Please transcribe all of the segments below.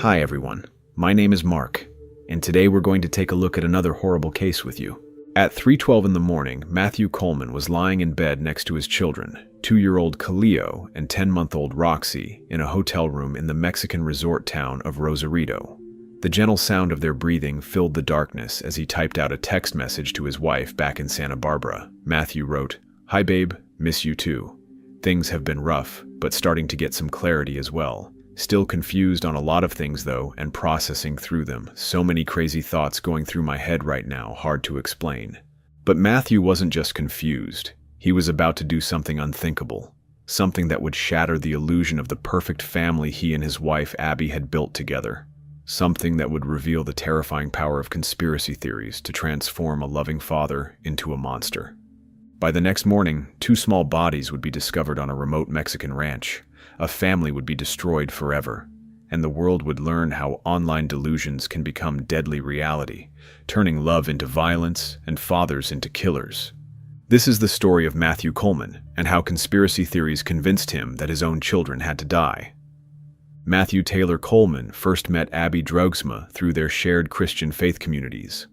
Hi everyone, my name is Mark, and today we're going to take a look at another horrible case with you. At 3:12 in the morning, Matthew Coleman was lying in bed next to his children, 2-year-old Khalil and 10-month-old Roxy, in a hotel room in the Mexican resort town of Rosarito. The gentle sound of their breathing filled the darkness as he typed out a text message to his wife back in Santa Barbara. Matthew wrote, "Hi babe, miss you too. Things have been rough, but starting to get some clarity as well. Still confused on a lot of things though, and processing through them. So many crazy thoughts going through my head right now, hard to explain." But Matthew wasn't just confused. He was about to do something unthinkable. Something that would shatter the illusion of the perfect family he and his wife Abby had built together. Something that would reveal the terrifying power of conspiracy theories to transform a loving father into a monster. By the next morning, 2 small bodies would be discovered on a remote Mexican ranch. A family would be destroyed forever, and the world would learn how online delusions can become deadly reality, turning love into violence and fathers into killers. This is the story of Matthew Coleman and how conspiracy theories convinced him that his own children had to die. Matthew Taylor Coleman first met Abby Droogsma through their shared Christian faith communities.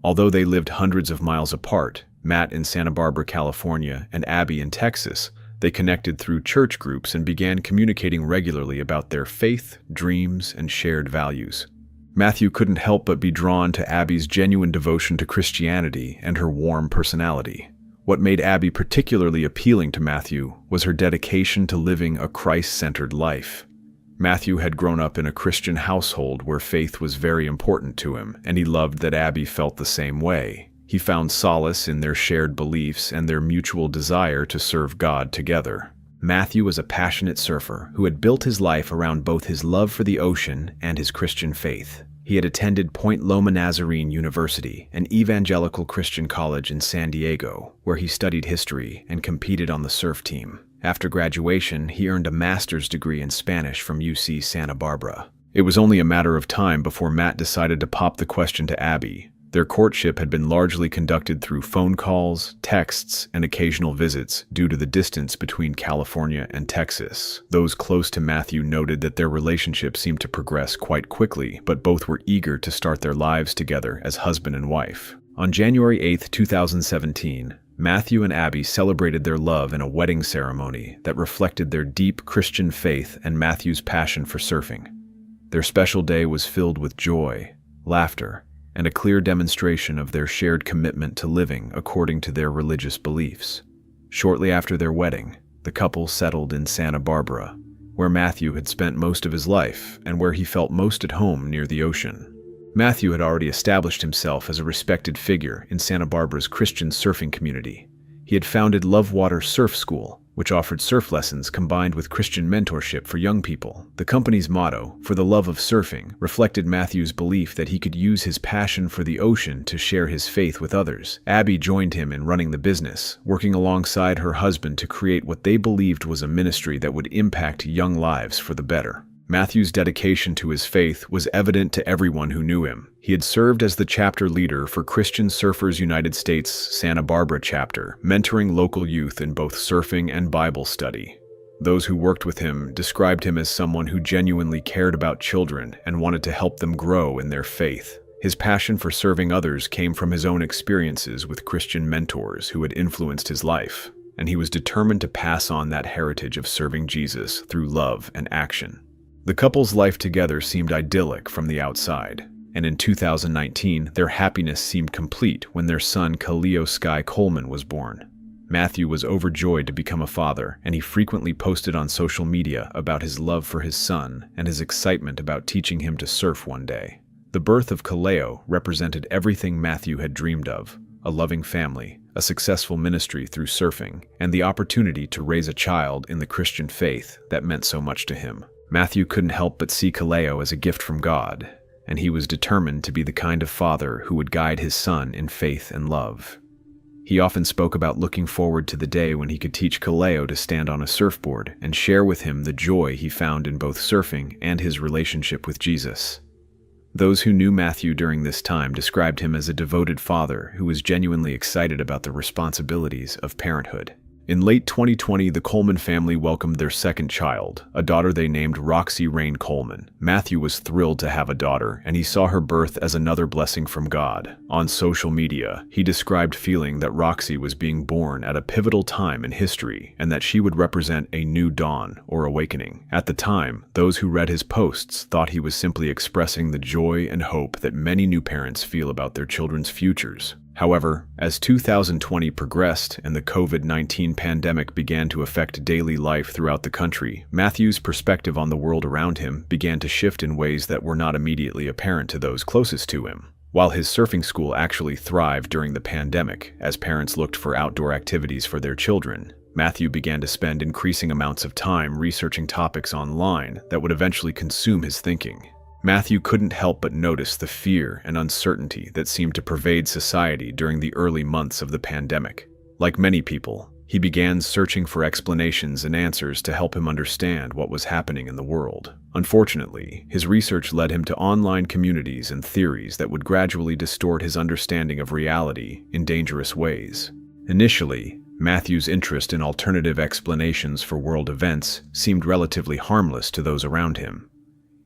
Although they lived hundreds of miles apart, Matt in Santa Barbara, California, and Abby in Texas, they connected through church groups and began communicating regularly about their faith, dreams, and shared values. Matthew couldn't help but be drawn to Abby's genuine devotion to Christianity and her warm personality. What made Abby particularly appealing to Matthew was her dedication to living a Christ-centered life. Matthew had grown up in a Christian household where faith was very important to him, and he loved that Abby felt the same way. He found solace in their shared beliefs and their mutual desire to serve God together. Matthew was a passionate surfer who had built his life around both his love for the ocean and his Christian faith. He had attended Point Loma Nazarene University, an evangelical Christian college in San Diego, where he studied history and competed on the surf team. After graduation, he earned a master's degree in Spanish from UC Santa Barbara. It was only a matter of time before Matt decided to pop the question to Abby. Their courtship had been largely conducted through phone calls, texts, and occasional visits due to the distance between California and Texas. Those close to Matthew noted that their relationship seemed to progress quite quickly, but both were eager to start their lives together as husband and wife. On January 8, 2017, Matthew and Abby celebrated their love in a wedding ceremony that reflected their deep Christian faith and Matthew's passion for surfing. Their special day was filled with joy, laughter, and a clear demonstration of their shared commitment to living according to their religious beliefs. Shortly after their wedding, the couple settled in Santa Barbara, where Matthew had spent most of his life and where he felt most at home near the ocean. Matthew had already established himself as a respected figure in Santa Barbara's Christian surfing community. He had founded Love Water Surf School, which offered surf lessons combined with Christian mentorship for young people. The company's motto, "For the Love of Surfing," reflected Matthew's belief that he could use his passion for the ocean to share his faith with others. Abby joined him in running the business, working alongside her husband to create what they believed was a ministry that would impact young lives for the better. Matthew's dedication to his faith was evident to everyone who knew him. He had served as the chapter leader for Christian Surfers United States Santa Barbara chapter, mentoring local youth in both surfing and Bible study. Those who worked with him described him as someone who genuinely cared about children and wanted to help them grow in their faith. His passion for serving others came from his own experiences with Christian mentors who had influenced his life, and he was determined to pass on that heritage of serving Jesus through love and action. The couple's life together seemed idyllic from the outside, and in 2019, their happiness seemed complete when their son Khalil Sky Coleman was born. Matthew was overjoyed to become a father, and he frequently posted on social media about his love for his son and his excitement about teaching him to surf one day. The birth of Khalil represented everything Matthew had dreamed of: a loving family, a successful ministry through surfing, and the opportunity to raise a child in the Christian faith that meant so much to him. Matthew couldn't help but see Khalil as a gift from God, and he was determined to be the kind of father who would guide his son in faith and love. He often spoke about looking forward to the day when he could teach Khalil to stand on a surfboard and share with him the joy he found in both surfing and his relationship with Jesus. Those who knew Matthew during this time described him as a devoted father who was genuinely excited about the responsibilities of parenthood. In late 2020, the Coleman family welcomed their second child, a daughter they named Roxy Rain Coleman. Matthew was thrilled to have a daughter, and he saw her birth as another blessing from God. On social media, he described feeling that Roxy was being born at a pivotal time in history, and that she would represent a new dawn or awakening. At the time, those who read his posts thought he was simply expressing the joy and hope that many new parents feel about their children's futures. However, as 2020 progressed and the COVID-19 pandemic began to affect daily life throughout the country, Matthew's perspective on the world around him began to shift in ways that were not immediately apparent to those closest to him. While his surfing school actually thrived during the pandemic, as parents looked for outdoor activities for their children, Matthew began to spend increasing amounts of time researching topics online that would eventually consume his thinking. Matthew couldn't help but notice the fear and uncertainty that seemed to pervade society during the early months of the pandemic. Like many people, he began searching for explanations and answers to help him understand what was happening in the world. Unfortunately, his research led him to online communities and theories that would gradually distort his understanding of reality in dangerous ways. Initially, Matthew's interest in alternative explanations for world events seemed relatively harmless to those around him.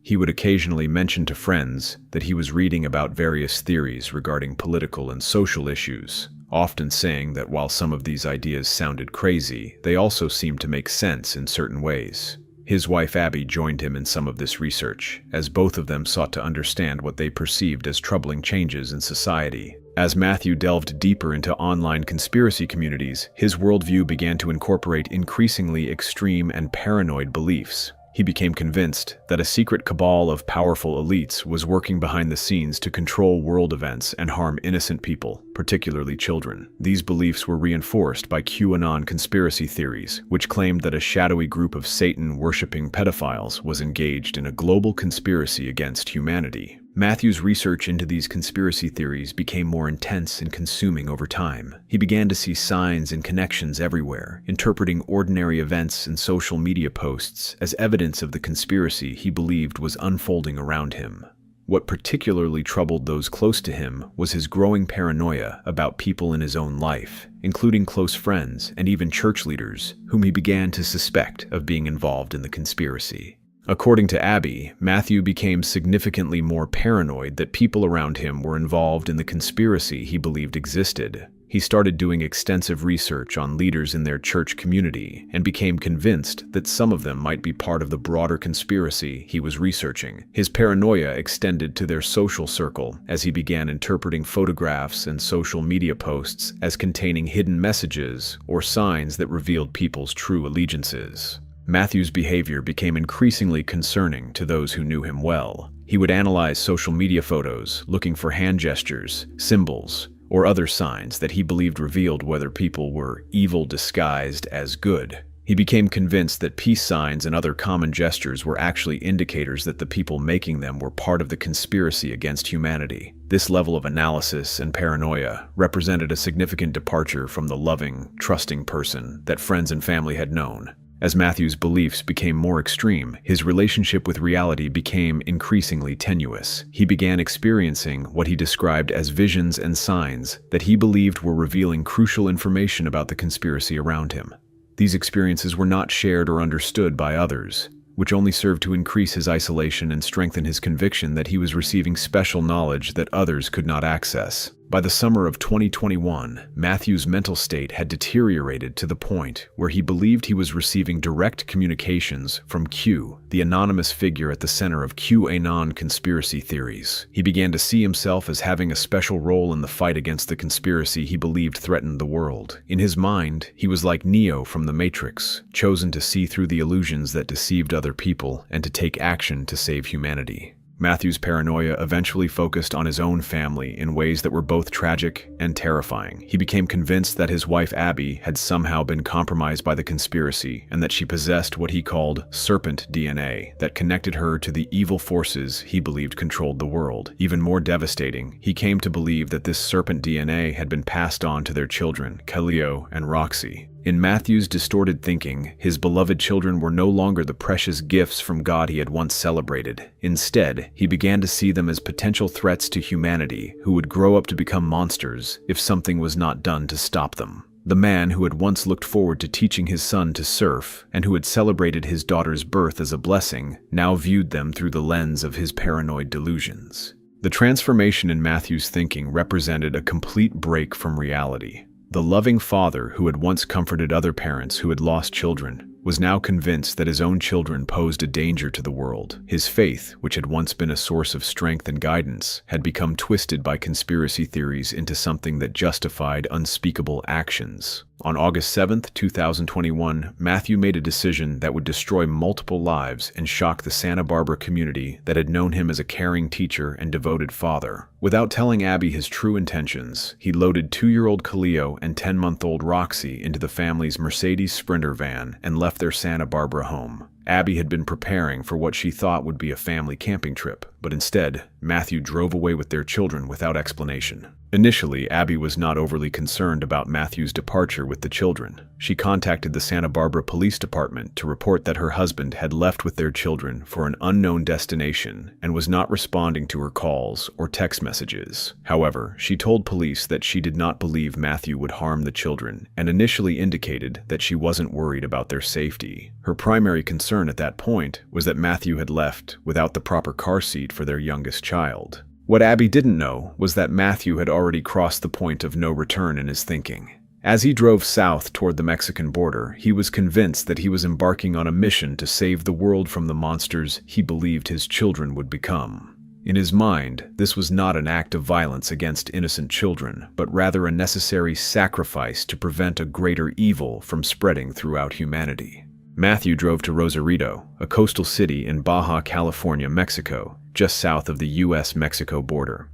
He would occasionally mention to friends that he was reading about various theories regarding political and social issues, often saying that while some of these ideas sounded crazy, they also seemed to make sense in certain ways. His wife Abby joined him in some of this research, as both of them sought to understand what they perceived as troubling changes in society. As Matthew delved deeper into online conspiracy communities, his worldview began to incorporate increasingly extreme and paranoid beliefs. He became convinced that a secret cabal of powerful elites was working behind the scenes to control world events and harm innocent people, particularly children. These beliefs were reinforced by QAnon conspiracy theories, which claimed that a shadowy group of Satan-worshipping pedophiles was engaged in a global conspiracy against humanity. Matthew's research into these conspiracy theories became more intense and consuming over time. He began to see signs and connections everywhere, interpreting ordinary events and social media posts as evidence of the conspiracy he believed was unfolding around him. What particularly troubled those close to him was his growing paranoia about people in his own life, including close friends and even church leaders, whom he began to suspect of being involved in the conspiracy. According to Abby, Matthew became significantly more paranoid that people around him were involved in the conspiracy he believed existed. He started doing extensive research on leaders in their church community and became convinced that some of them might be part of the broader conspiracy he was researching. His paranoia extended to their social circle as he began interpreting photographs and social media posts as containing hidden messages or signs that revealed people's true allegiances. Matthew's behavior became increasingly concerning to those who knew him well. He would analyze social media photos, looking for hand gestures, symbols, or other signs that he believed revealed whether people were evil disguised as good. He became convinced that peace signs and other common gestures were actually indicators that the people making them were part of the conspiracy against humanity. This level of analysis and paranoia represented a significant departure from the loving, trusting person that friends and family had known. As Matthew's beliefs became more extreme, his relationship with reality became increasingly tenuous. He began experiencing what he described as visions and signs that he believed were revealing crucial information about the conspiracy around him. These experiences were not shared or understood by others, which only served to increase his isolation and strengthen his conviction that he was receiving special knowledge that others could not access. By the summer of 2021, Matthew's mental state had deteriorated to the point where he believed he was receiving direct communications from Q, the anonymous figure at the center of QAnon conspiracy theories. He began to see himself as having a special role in the fight against the conspiracy he believed threatened the world. In his mind, he was like Neo from the Matrix, chosen to see through the illusions that deceived other people and to take action to save humanity. Matthew's paranoia eventually focused on his own family in ways that were both tragic and terrifying. He became convinced that his wife Abby had somehow been compromised by the conspiracy and that she possessed what he called serpent DNA that connected her to the evil forces he believed controlled the world. Even more devastating, he came to believe that this serpent DNA had been passed on to their children, Khalil and Roxy. In Matthew's distorted thinking, his beloved children were no longer the precious gifts from God he had once celebrated. Instead, he began to see them as potential threats to humanity who would grow up to become monsters if something was not done to stop them. The man who had once looked forward to teaching his son to surf and who had celebrated his daughter's birth as a blessing now viewed them through the lens of his paranoid delusions. The transformation in Matthew's thinking represented a complete break from reality. The loving father who had once comforted other parents who had lost children was now convinced that his own children posed a danger to the world. His faith, which had once been a source of strength and guidance, had become twisted by conspiracy theories into something that justified unspeakable actions. On August 7, 2021, Matthew made a decision that would destroy multiple lives and shock the Santa Barbara community that had known him as a caring teacher and devoted father. Without telling Abby his true intentions, he loaded 2-year-old Khalil and 10-month-old Roxy into the family's Mercedes Sprinter van and left their Santa Barbara home. Abby had been preparing for what she thought would be a family camping trip, but instead, Matthew drove away with their children without explanation. Initially, Abby was not overly concerned about Matthew's departure with the children. She contacted the Santa Barbara Police Department to report that her husband had left with their children for an unknown destination and was not responding to her calls or text messages. However, she told police that she did not believe Matthew would harm the children and initially indicated that she wasn't worried about their safety. Her primary concern at that point was that Matthew had left without the proper car seat for their youngest child. What Abby didn't know was that Matthew had already crossed the point of no return in his thinking. As he drove south toward the Mexican border, he was convinced that he was embarking on a mission to save the world from the monsters he believed his children would become. In his mind, this was not an act of violence against innocent children, but rather a necessary sacrifice to prevent a greater evil from spreading throughout humanity. Matthew drove to Rosarito, a coastal city in Baja California, Mexico, just south of the U.S.-Mexico border.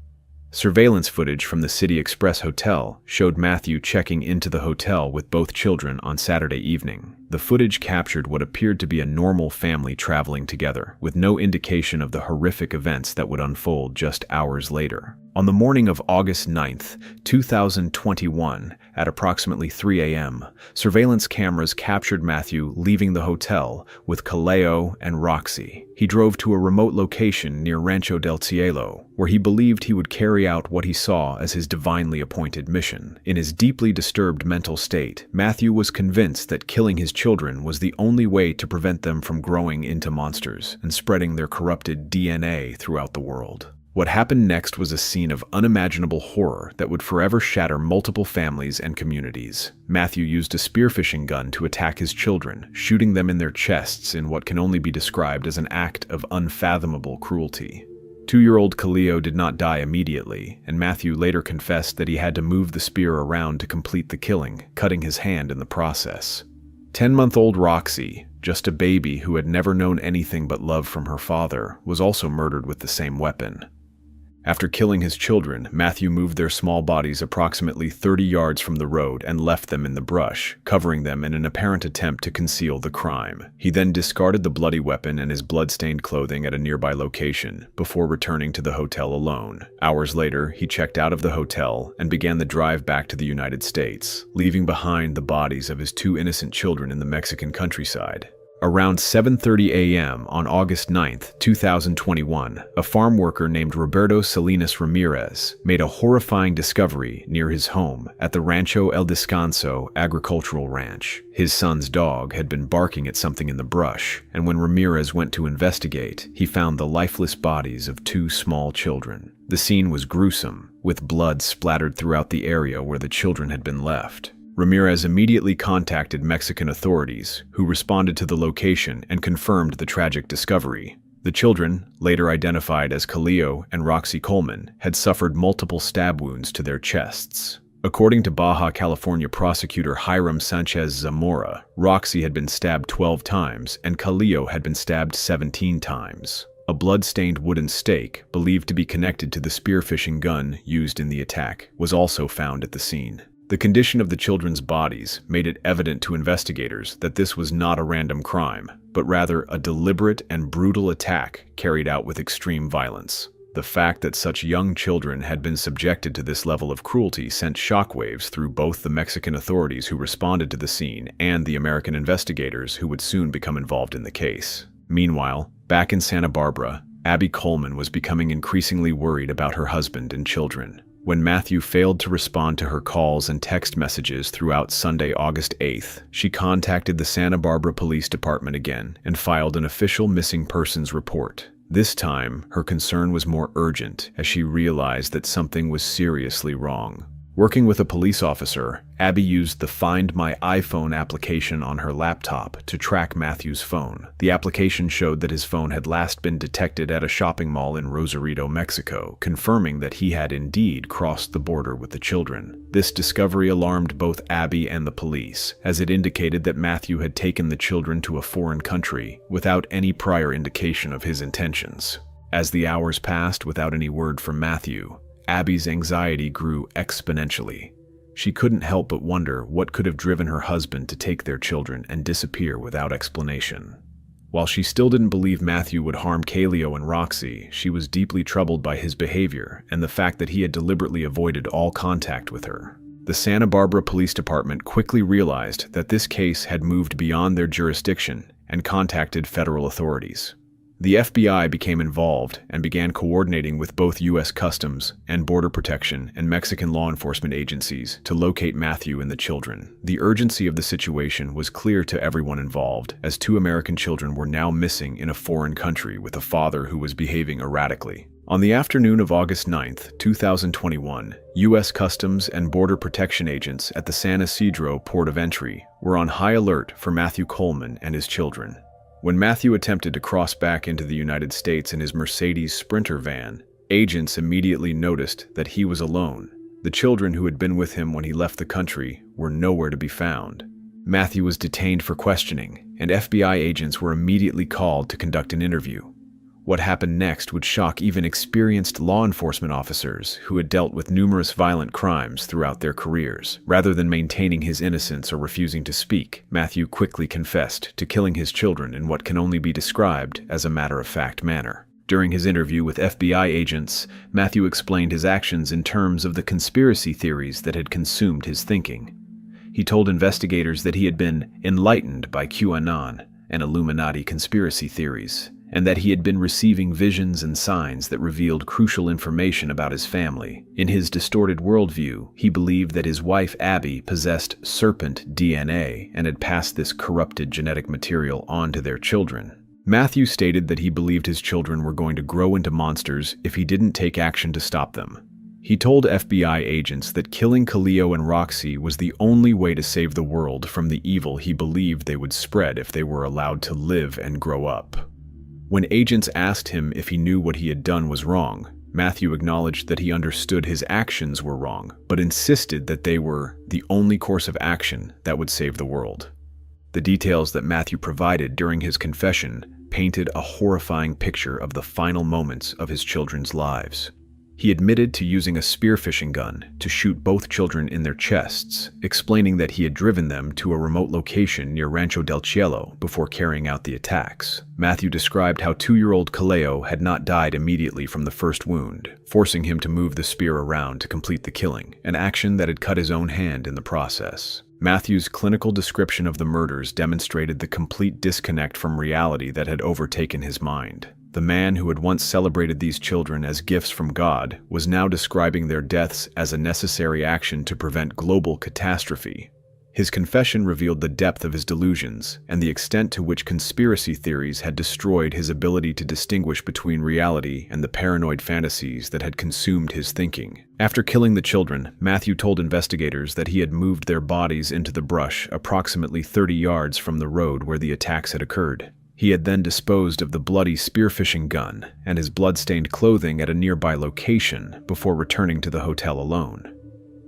Surveillance footage from the City Express Hotel showed Matthew checking into the hotel with both children on Saturday evening. The footage captured what appeared to be a normal family traveling together, with no indication of the horrific events that would unfold just hours later. On the morning of August 9th, 2021, at approximately 3 a.m., surveillance cameras captured Matthew leaving the hotel with Khalil and Roxy. He drove to a remote location near Rancho del Cielo, where he believed he would carry out what he saw as his divinely appointed mission. In his deeply disturbed mental state, Matthew was convinced that killing his children was the only way to prevent them from growing into monsters and spreading their corrupted DNA throughout the world. What happened next was a scene of unimaginable horror that would forever shatter multiple families and communities. Matthew used a spearfishing gun to attack his children, shooting them in their chests in what can only be described as an act of unfathomable cruelty. 2-year-old Khalil did not die immediately, and Matthew later confessed that he had to move the spear around to complete the killing, cutting his hand in the process. 10-month-old Roxy, just a baby who had never known anything but love from her father, was also murdered with the same weapon. After killing his children, Matthew moved their small bodies approximately 30 yards from the road and left them in the brush, covering them in an apparent attempt to conceal the crime. He then discarded the bloody weapon and his blood-stained clothing at a nearby location, before returning to the hotel alone. Hours later, he checked out of the hotel and began the drive back to the United States, leaving behind the bodies of his 2 innocent children in the Mexican countryside. Around 7:30 a.m. on August 9, 2021, a farm worker named Roberto Salinas Ramirez made a horrifying discovery near his home at the Rancho El Descanso agricultural ranch. His son's dog had been barking at something in the brush, and when Ramirez went to investigate, he found the lifeless bodies of 2 small children. The scene was gruesome, with blood splattered throughout the area where the children had been left. Ramirez immediately contacted Mexican authorities, who responded to the location and confirmed the tragic discovery. The children, later identified as Khalil and Roxy Coleman, had suffered multiple stab wounds to their chests. According to Baja California prosecutor Hiram Sanchez Zamora, Roxy had been stabbed 12 times and Khalil had been stabbed 17 times. A blood-stained wooden stake, believed to be connected to the spearfishing gun used in the attack, was also found at the scene. The condition of the children's bodies made it evident to investigators that this was not a random crime, but rather a deliberate and brutal attack carried out with extreme violence. The fact that such young children had been subjected to this level of cruelty sent shockwaves through both the Mexican authorities who responded to the scene and the American investigators who would soon become involved in the case. Meanwhile, back in Santa Barbara, Abby Coleman was becoming increasingly worried about her husband and children. When Matthew failed to respond to her calls and text messages throughout Sunday, August 8th, she contacted the Santa Barbara Police Department again and filed an official missing persons report. This time, her concern was more urgent as she realized that something was seriously wrong. Working with a police officer, Abby used the Find My iPhone application on her laptop to track Matthew's phone. The application showed that his phone had last been detected at a shopping mall in Rosarito, Mexico, confirming that he had indeed crossed the border with the children. This discovery alarmed both Abby and the police, as it indicated that Matthew had taken the children to a foreign country without any prior indication of his intentions. As the hours passed without any word from Matthew, Abby's anxiety grew exponentially. She couldn't help but wonder what could have driven her husband to take their children and disappear without explanation. While she still didn't believe Matthew would harm Kaleo and Roxy, she was deeply troubled by his behavior and the fact that he had deliberately avoided all contact with her. The Santa Barbara Police Department quickly realized that this case had moved beyond their jurisdiction and contacted federal authorities. The FBI became involved and began coordinating with both U.S. Customs and Border Protection and Mexican law enforcement agencies to locate Matthew and the children. The urgency of the situation was clear to everyone involved, as 2 American children were now missing in a foreign country with a father who was behaving erratically. On the afternoon of August 9, 2021, U.S. Customs and Border Protection agents at the San Isidro port of entry were on high alert for Matthew Coleman and his children. When Matthew attempted to cross back into the United States in his Mercedes Sprinter van, agents immediately noticed that he was alone. The children who had been with him when he left the country were nowhere to be found. Matthew was detained for questioning, and FBI agents were immediately called to conduct an interview. What happened next would shock even experienced law enforcement officers who had dealt with numerous violent crimes throughout their careers. Rather than maintaining his innocence or refusing to speak, Matthew quickly confessed to killing his children in what can only be described as a matter-of-fact manner. During his interview with FBI agents, Matthew explained his actions in terms of the conspiracy theories that had consumed his thinking. He told investigators that he had been enlightened by QAnon and Illuminati conspiracy theories, and that he had been receiving visions and signs that revealed crucial information about his family. In his distorted worldview, he believed that his wife Abby possessed serpent DNA and had passed this corrupted genetic material on to their children. Matthew stated that he believed his children were going to grow into monsters if he didn't take action to stop them. He told FBI agents that killing Kaleo and Roxy was the only way to save the world from the evil he believed they would spread if they were allowed to live and grow up. When agents asked him if he knew what he had done was wrong, Matthew acknowledged that he understood his actions were wrong, but insisted that they were the only course of action that would save the world. The details that Matthew provided during his confession painted a horrifying picture of the final moments of his children's lives. He admitted to using a spearfishing gun to shoot both children in their chests, explaining that he had driven them to a remote location near Rancho del Cielo before carrying out the attacks. Matthew described how 2-year-old Kaleo had not died immediately from the first wound, forcing him to move the spear around to complete the killing, an action that had cut his own hand in the process. Matthew's clinical description of the murders demonstrated the complete disconnect from reality that had overtaken his mind. The man who had once celebrated these children as gifts from God was now describing their deaths as a necessary action to prevent global catastrophe. His confession revealed the depth of his delusions and the extent to which conspiracy theories had destroyed his ability to distinguish between reality and the paranoid fantasies that had consumed his thinking. After killing the children, Matthew told investigators that he had moved their bodies into the brush approximately 30 yards from the road where the attacks had occurred. He had then disposed of the bloody spearfishing gun and his blood-stained clothing at a nearby location before returning to the hotel alone.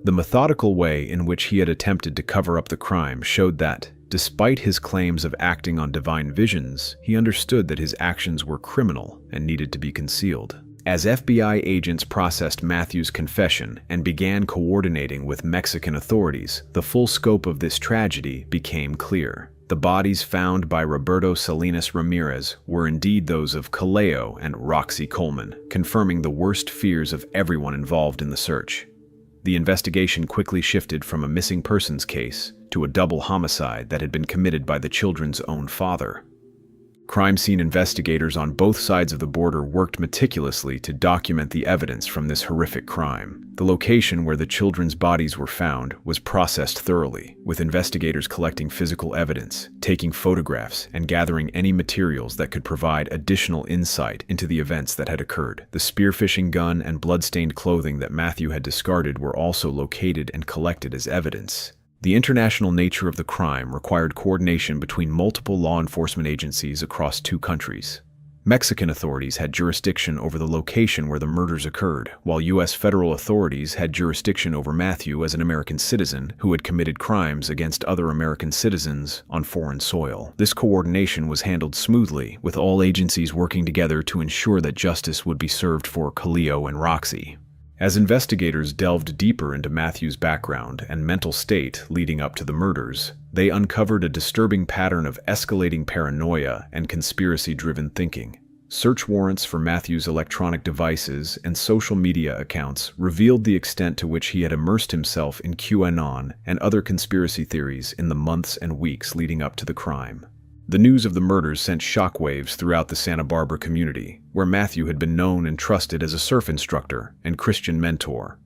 The methodical way in which he had attempted to cover up the crime showed that, despite his claims of acting on divine visions, he understood that his actions were criminal and needed to be concealed. As FBI agents processed Matthew's confession and began coordinating with Mexican authorities, the full scope of this tragedy became clear. The bodies found by Roberto Salinas Ramirez were indeed those of Kaleo and Roxy Coleman, confirming the worst fears of everyone involved in the search. The investigation quickly shifted from a missing persons case to a double homicide that had been committed by the children's own father. Crime scene investigators on both sides of the border worked meticulously to document the evidence from this horrific crime. The location where the children's bodies were found was processed thoroughly, with investigators collecting physical evidence, taking photographs, and gathering any materials that could provide additional insight into the events that had occurred. The spearfishing gun and blood-stained clothing that Matthew had discarded were also located and collected as evidence. The international nature of the crime required coordination between multiple law enforcement agencies across 2 countries. Mexican authorities had jurisdiction over the location where the murders occurred, while U.S. federal authorities had jurisdiction over Matthew as an American citizen who had committed crimes against other American citizens on foreign soil. This coordination was handled smoothly, with all agencies working together to ensure that justice would be served for Khaleo and Roxy. As investigators delved deeper into Matthew's background and mental state leading up to the murders, they uncovered a disturbing pattern of escalating paranoia and conspiracy-driven thinking. Search warrants for Matthew's electronic devices and social media accounts revealed the extent to which he had immersed himself in QAnon and other conspiracy theories in the months and weeks leading up to the crime. The news of the murders sent shockwaves throughout the Santa Barbara community, where Matthew had been known and trusted as a surf instructor and Christian mentor.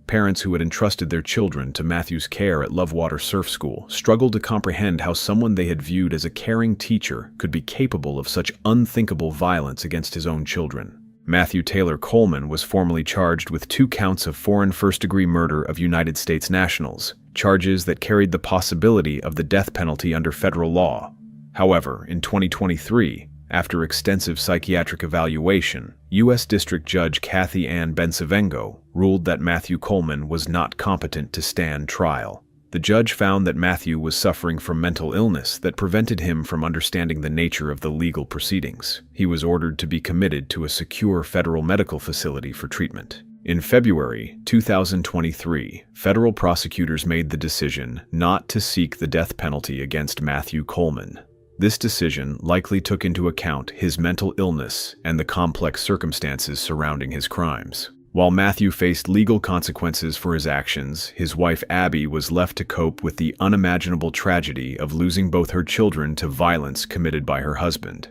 Parents who had entrusted their children to Matthew's care at Lovewater Surf School struggled to comprehend how someone they had viewed as a caring teacher could be capable of such unthinkable violence against his own children. Matthew Taylor Coleman was formally charged with 2 counts of foreign first-degree murder of United States nationals, charges that carried the possibility of the death penalty under federal law. However, in 2023, after extensive psychiatric evaluation, U.S. District Judge Kathy Ann Bensavengo ruled that Matthew Coleman was not competent to stand trial. The judge found that Matthew was suffering from mental illness that prevented him from understanding the nature of the legal proceedings. He was ordered to be committed to a secure federal medical facility for treatment. In February 2023, federal prosecutors made the decision not to seek the death penalty against Matthew Coleman. This decision likely took into account his mental illness and the complex circumstances surrounding his crimes. While Matthew faced legal consequences for his actions, his wife Abby was left to cope with the unimaginable tragedy of losing both her children to violence committed by her husband.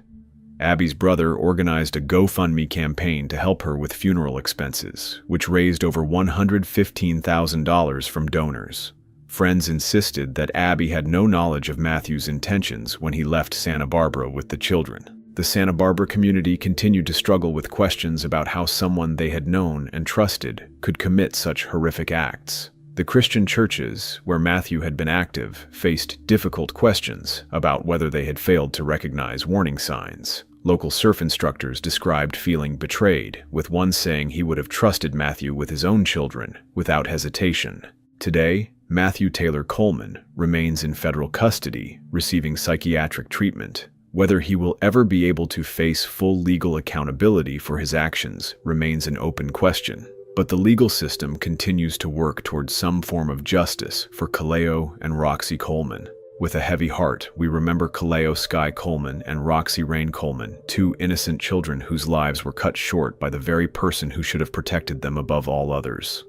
Abby's brother organized a GoFundMe campaign to help her with funeral expenses, which raised over $115,000 from donors. Friends insisted that Abby had no knowledge of Matthew's intentions when he left Santa Barbara with the children. The Santa Barbara community continued to struggle with questions about how someone they had known and trusted could commit such horrific acts. The Christian churches, where Matthew had been active, faced difficult questions about whether they had failed to recognize warning signs. Local surf instructors described feeling betrayed, with one saying he would have trusted Matthew with his own children without hesitation. Today, Matthew Taylor Coleman remains in federal custody, receiving psychiatric treatment. Whether he will ever be able to face full legal accountability for his actions remains an open question. But the legal system continues to work towards some form of justice for Khaleo and Roxy Coleman. With a heavy heart, we remember Khaleo Sky Coleman and Roxy Rain Coleman, 2 innocent children whose lives were cut short by the very person who should have protected them above all others.